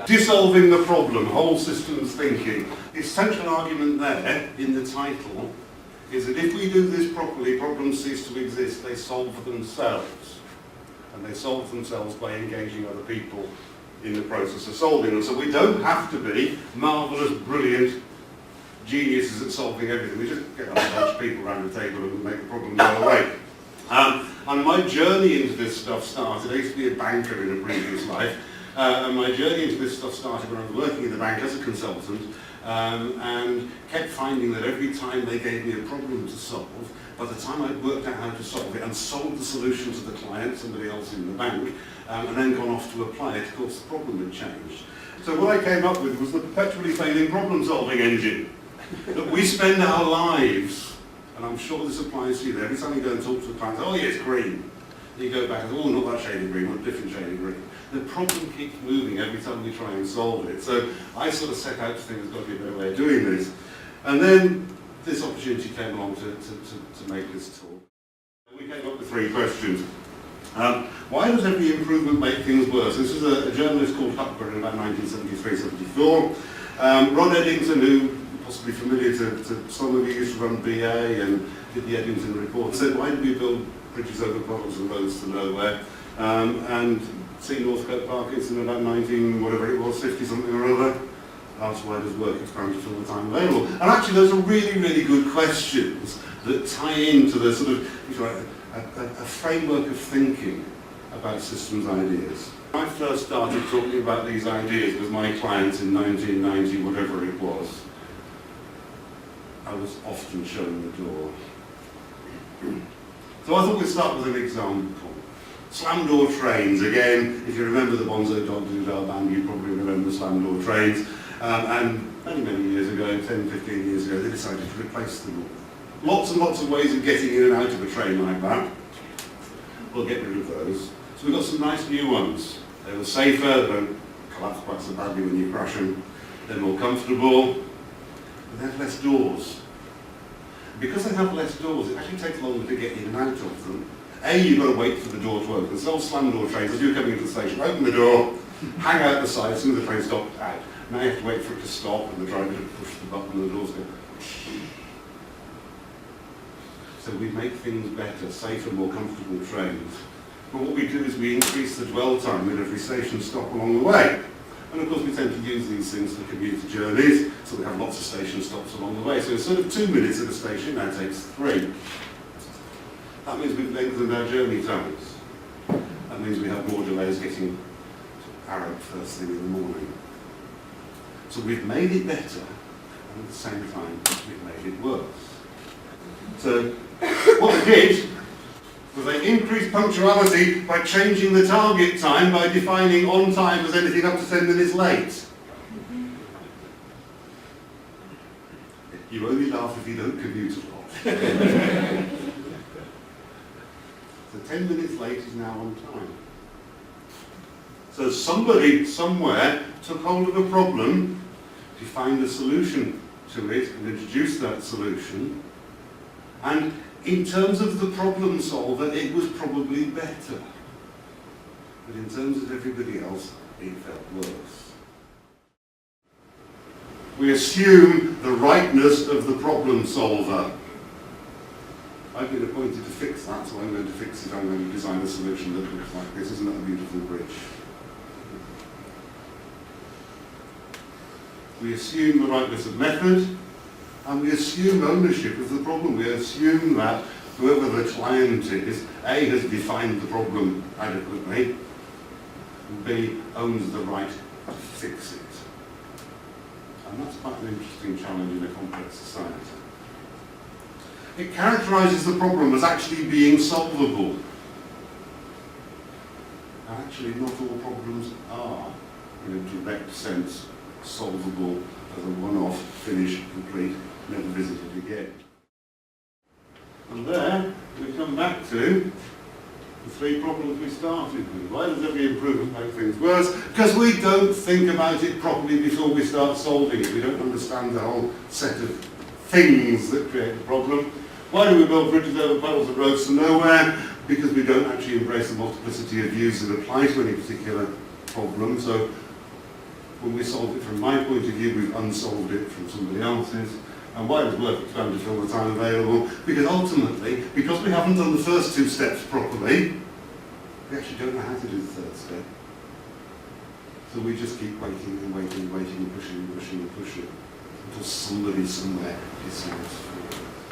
Dissolving the problem, whole systems thinking. The essential argument there, in the title, is that if we do this properly, problems cease to exist, they solve themselves. And they solve themselves by engaging other people in the process of solving them. So we don't have to be marvellous, brilliant geniuses at solving everything. We just get a bunch of people around the table and make the problem go away. And my journey into this stuff started, I used to be a banker in a previous life, and my journey into this stuff started when I was working in the bank as a consultant, and kept finding that every time they gave me a problem to solve, by the time I'd worked out how to solve it and sold the solution to the client, somebody else in the bank, and then gone off to apply it, of course the problem had changed. So what I came up with was the perpetually failing problem-solving engine. That we spend our lives, and I'm sure this applies to you, every time you go and talk to a client, oh yes, green. You go back and say, oh, not that shade of green, not a different shade of green. The problem keeps moving every time we try and solve it. So I sort of set out to think there's got to be a better way of doing this. And then this opportunity came along to make this talk. We came up with 3 questions. Why does every improvement make things worse? This is a journalist called Huckber in about 1973-74. Ron Eddington, who possibly familiar to some of you, used to run BA and did the Eddington report, said, why do we build bridges over puddles and roads to nowhere? And see Northcote Parkinson about 50 something or other. Asked why does work expand all the time available? And actually those are really, really good questions that tie into the sort of, a framework of thinking about systems ideas. When I first started talking about these ideas with my clients in 1990, whatever it was, I was often shown the door. So I thought we'd start with an example. Slam door trains. Again, if you remember the Bonzo Dog Doodah band, you probably remember slam door trains. And many, many years ago, 10, 15 years ago, they decided to replace them all. Lots and lots of ways of getting in and out of a train like that. We'll get rid of those. So we've got some nice new ones. They were safer, they don't collapse quite so badly when you crash them. They're more comfortable, but they have less doors. Because they have less doors, it actually takes longer to get in and out of them. You've got to wait for the door to open. So old slam door trains, as you're coming into the station, open the door, hang out the side, as soon as the train stops, out. Now you have to wait for it to stop and the driver to push the button and the doors go. So we make things better, safer, more comfortable trains. But what we do is we increase the dwell time at every station stop along the way. And of course we tend to use these things for commuter journeys, so we have lots of station stops along the way. So instead of 2 minutes at a station, now takes 3. That means we've lengthened our journey times. That means we have more delays getting to Arab first thing in the morning. So we've made it better, and at the same time, we've made it worse. So what they did was they increased punctuality by changing the target time by defining on time as anything up to 10 minutes late. You only laugh if you don't commute a lot. So 10 minutes late is now on time. So somebody, somewhere, took hold of a problem, defined a solution to it, and introduced that solution. And in terms of the problem solver, it was probably better. But in terms of everybody else, it felt worse. We assume the rightness of the problem solver. I've been appointed to fix that, so I'm going to fix it. I'm going to design a solution that looks like this. Isn't that a beautiful bridge? We assume the rightness of method, and we assume ownership of the problem. We assume that whoever the client is, A, has defined the problem adequately, and B, owns the right to fix it. And that's quite an interesting challenge in a complex society. It characterises the problem as actually being solvable. And actually not all problems are, in a direct sense, solvable as a one-off, finished, complete, never visited again. And there we come back to the 3 problems we started with. Why does every improvement make things worse? Because we don't think about it properly before we start solving it. We don't understand the whole set of things that create the problem. Why do we build bridges over puddles and roads to nowhere? Because we don't actually embrace the multiplicity of views that apply to any particular problem. So When we solved it from my point of view, we've unsolved it from somebody else's. And why does work expand to fill the time available? Because ultimately, because we haven't done the first two steps properly, we actually don't know how to do the third step. So we just keep waiting and waiting and waiting and pushing and pushing and pushing until somebody somewhere decides for us.